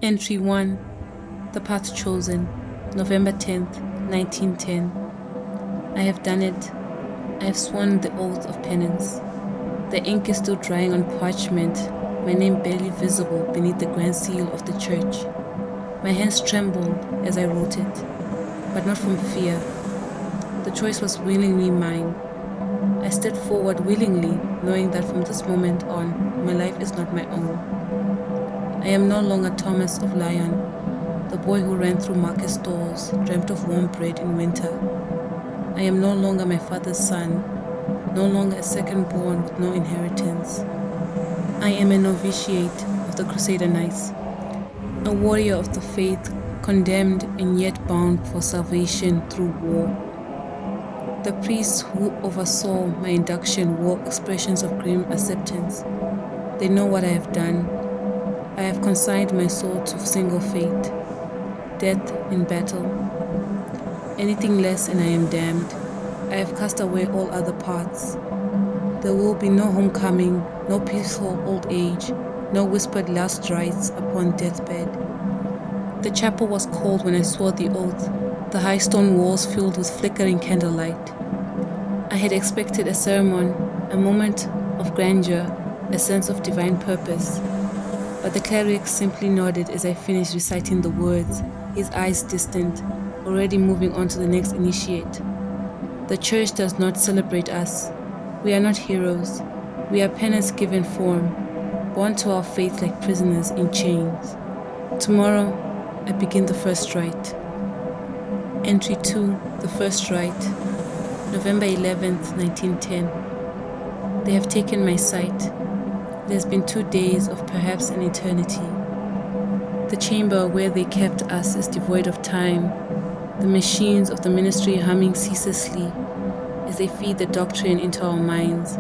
Entry 1. The Path Chosen, November 10th, 1910. I have done it. I have sworn the oath of penance. The ink is still drying on parchment, my name barely visible beneath the grand seal of the church. My hands trembled as I wrote it, but not from fear. The choice was willingly mine. I stepped forward willingly, knowing that from this moment on, my life is not my own. I am no longer Thomas of Lyon, the boy who ran through market stalls, dreamt of warm bread in winter. I am no longer my father's son, no longer a second born with no inheritance. I am a novitiate of the Crusader Knights, a warrior of the faith, condemned and yet bound for salvation through war. The priests who oversaw my induction wore expressions of grim acceptance. They know what I have done. I have consigned my soul to single fate, death in battle. Anything less and I am damned. I have cast away all other paths. There will be no homecoming, no peaceful old age, no whispered last rites upon deathbed. The chapel was cold when I swore the oath, the high stone walls filled with flickering candlelight. I had expected a sermon, a moment of grandeur, a sense of divine purpose. But the cleric simply nodded as I finished reciting the words, his eyes distant, already moving on to the next initiate. The church does not celebrate us. We are not heroes. We are penance given form, born to our faith like prisoners in chains. Tomorrow, I begin the first rite. Entry 2, the first rite, November 11th, 1910. They have taken my sight. It has been 2 days of perhaps an eternity. The chamber where they kept us is devoid of time, the machines of the ministry humming ceaselessly as they feed the doctrine into our minds.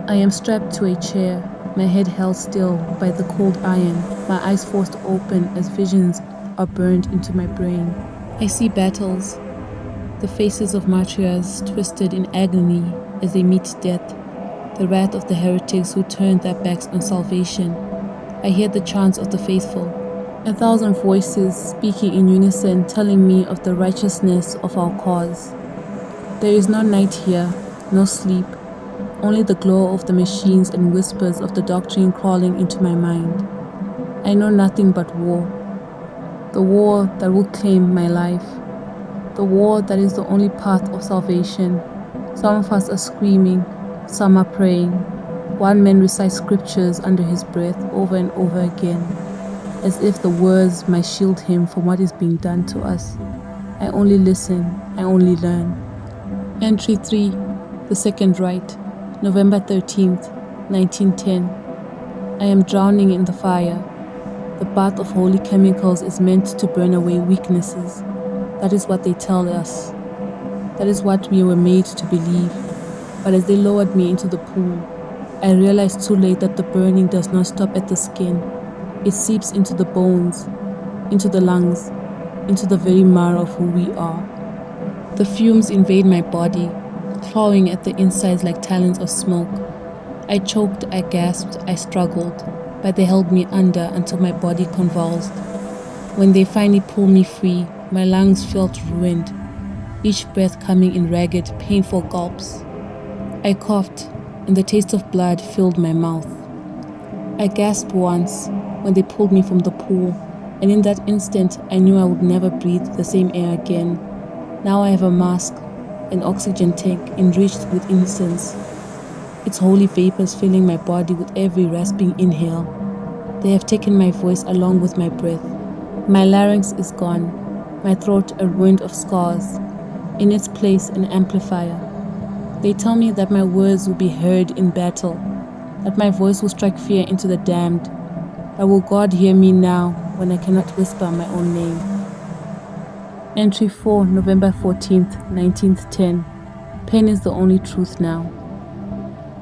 I am strapped to a chair, my head held still by the cold iron, my eyes forced open as visions are burned into my brain. I see battles, the faces of martyrs twisted in agony as they meet death, the wrath of the heretics who turned their backs on salvation. I hear the chants of the faithful, 1,000 voices speaking in unison, telling me of the righteousness of our cause. There is no night here, no sleep, only the glow of the machines and whispers of the doctrine crawling into my mind. I know nothing but war. The war that will claim my life. The war that is the only path of salvation. Some of us are screaming, some are praying. One man recites scriptures under his breath over and over again, as if the words might shield him from what is being done to us. I only listen, I only learn. Entry 3, the second rite, November 13th, 1910. I am drowning in the fire. The bath of holy chemicals is meant to burn away weaknesses. That is what they tell us. That is what we were made to believe. But as they lowered me into the pool, I realized too late that the burning does not stop at the skin. It seeps into the bones, into the lungs, into the very marrow of who we are. The fumes invade my body, clawing at the insides like talons of smoke. I choked, I gasped, I struggled, but they held me under until my body convulsed. When they finally pulled me free, my lungs felt ruined, each breath coming in ragged, painful gulps. I coughed, and the taste of blood filled my mouth. I gasped once when they pulled me from the pool, and in that instant I knew I would never breathe the same air again. Now I have a mask, an oxygen tank enriched with incense, its holy vapors filling my body with every rasping inhale. They have taken my voice along with my breath. My larynx is gone, my throat a ruin of scars, in its place an amplifier. They tell me that my words will be heard in battle, that my voice will strike fear into the damned. But will God hear me now when I cannot whisper my own name? Entry 4, November 14th, 1910. Pain is the only truth now.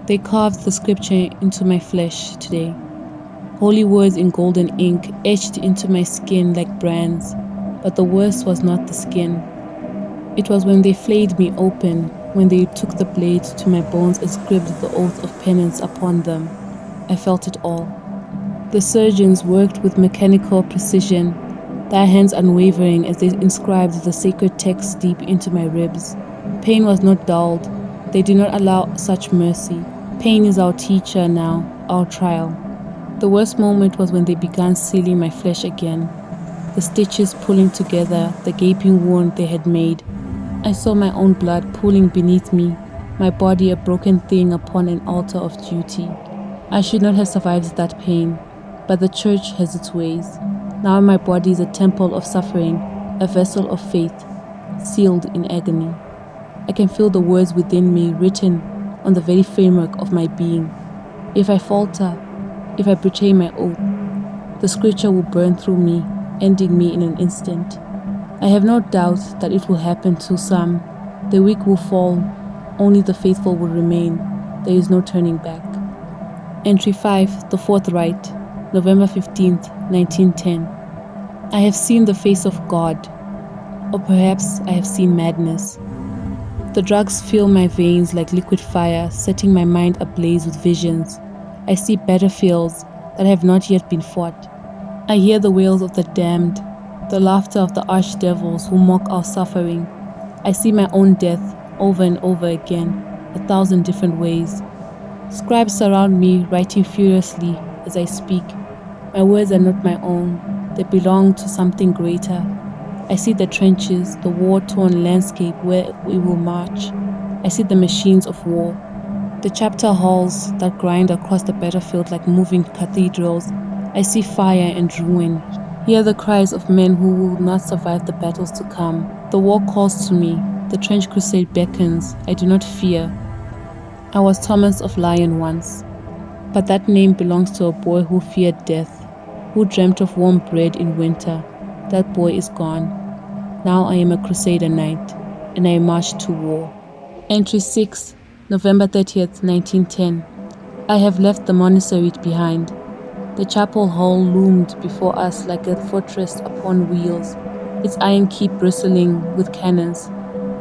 They carved the scripture into my flesh today. Holy words in golden ink etched into my skin like brands. But the worst was not the skin. It was when they flayed me open, when they took the blade to my bones and scribbled the oath of penance upon them. I felt it all. The surgeons worked with mechanical precision, their hands unwavering as they inscribed the sacred text deep into my ribs. Pain was not dulled. They did not allow such mercy. Pain is our teacher now, our trial. The worst moment was when they began sealing my flesh again, the stitches pulling together the gaping wound they had made. I saw my own blood pooling beneath me, my body a broken thing upon an altar of duty. I should not have survived that pain, but the church has its ways. Now my body is a temple of suffering, a vessel of faith, sealed in agony. I can feel the words within me written on the very framework of my being. If I falter, if I betray my oath, the scripture will burn through me, ending me in an instant. I have no doubt that it will happen to some. The weak will fall, only the faithful will remain. There is no turning back. Entry 5, the fourth rite, November 15th, 1910. I have seen the face of God, or perhaps I have seen madness. The drugs fill my veins like liquid fire, setting my mind ablaze with visions. I see battlefields that have not yet been fought. I hear the wails of the damned, the laughter of the archdevils who mock our suffering. I see my own death over and over again, 1,000 different ways. Scribes surround me, writing furiously as I speak. My words are not my own. They belong to something greater. I see the trenches, the war-torn landscape where we will march. I see the machines of war, the chapter halls that grind across the battlefield like moving cathedrals. I see fire and ruin. Hear the cries of men who will not survive the battles to come. The war calls to me. The trench crusade beckons. I do not fear. I was Thomas of Lyon once, but that name belongs to a boy who feared death, who dreamt of warm bread in winter. That boy is gone. Now I am a Crusader knight, and I march to war. Entry 6, November 30th, 1910. I have left the monastery behind. The chapel hall loomed before us like a fortress upon wheels, its iron keep bristling with cannons,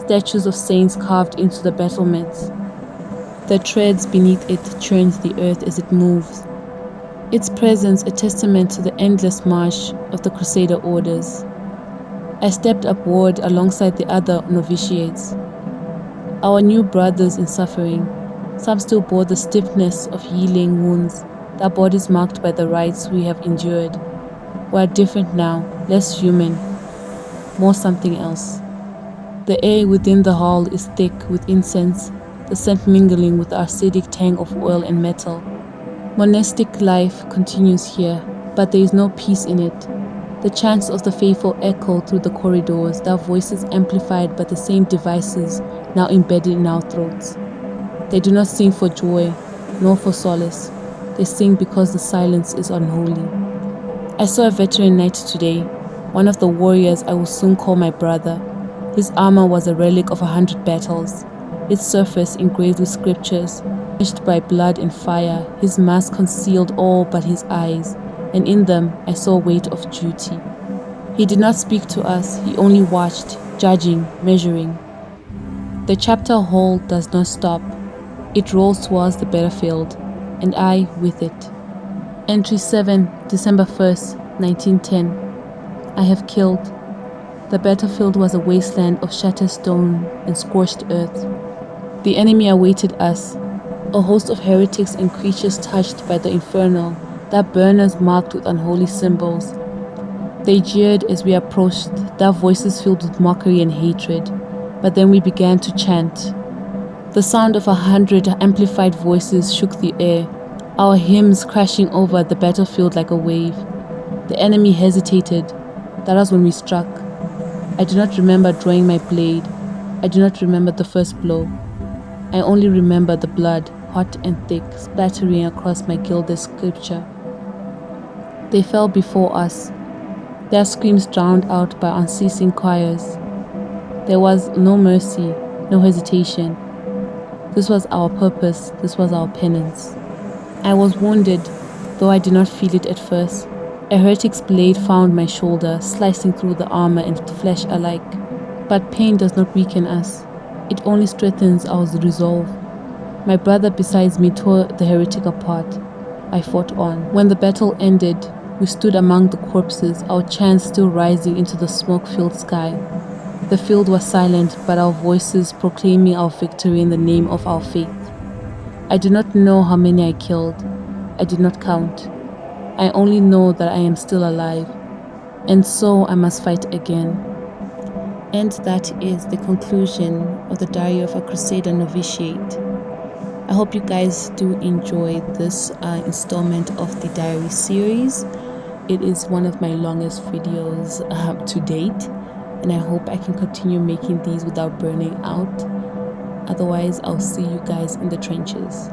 statues of saints carved into the battlements. The treads beneath it churns the earth as it moves, its presence a testament to the endless march of the Crusader orders. I stepped upward alongside the other novitiates, our new brothers in suffering. Some still bore the stiffness of healing wounds, their bodies marked by the rites we have endured. We are different now, less human, more something else. The air within the hall is thick with incense, the scent mingling with the acidic tang of oil and metal. Monastic life continues here, but there is no peace in it. The chants of the faithful echo through the corridors, their voices amplified by the same devices now embedded in our throats. They do not sing for joy, nor for solace. They sing because the silence is unholy. I saw a veteran knight today, one of the warriors I will soon call my brother. His armor was a relic of 100 battles, its surface engraved with scriptures, etched by blood and fire. His mask concealed all but his eyes, and in them I saw a weight of duty. He did not speak to us, he only watched, judging, measuring. The chapter hall does not stop. It rolls towards the battlefield, and I with it. Entry 7, December 1st, 1910. I have killed. The battlefield was a wasteland of shattered stone and scorched earth. The enemy awaited us, a host of heretics and creatures touched by the infernal, their burners marked with unholy symbols. They jeered as we approached, their voices filled with mockery and hatred. But then we began to chant. The sound of 100 amplified voices shook the air, our hymns crashing over the battlefield like a wave. The enemy hesitated. That was when we struck. I do not remember drawing my blade. I do not remember the first blow. I only remember the blood, hot and thick, splattering across my gilded scripture. They fell before us, their screams drowned out by unceasing choirs. There was no mercy, no hesitation. This was our purpose, this was our penance. I was wounded, though I did not feel it at first. A heretic's blade found my shoulder, slicing through the armor and flesh alike. But pain does not weaken us. It only strengthens our resolve. My brother beside me tore the heretic apart. I fought on. When the battle ended, we stood among the corpses, our chants still rising into the smoke-filled sky. The field was silent, but our voices proclaiming our victory in the name of our faith. I do not know how many I killed. I did not count. I only know that I am still alive, and so I must fight again. And that is the conclusion of the Diary of a Crusader Novitiate. I hope you guys do enjoy this installment of the diary series. It is one of my longest videos to date, and I hope I can continue making these without burning out. Otherwise, I'll see you guys in the trenches.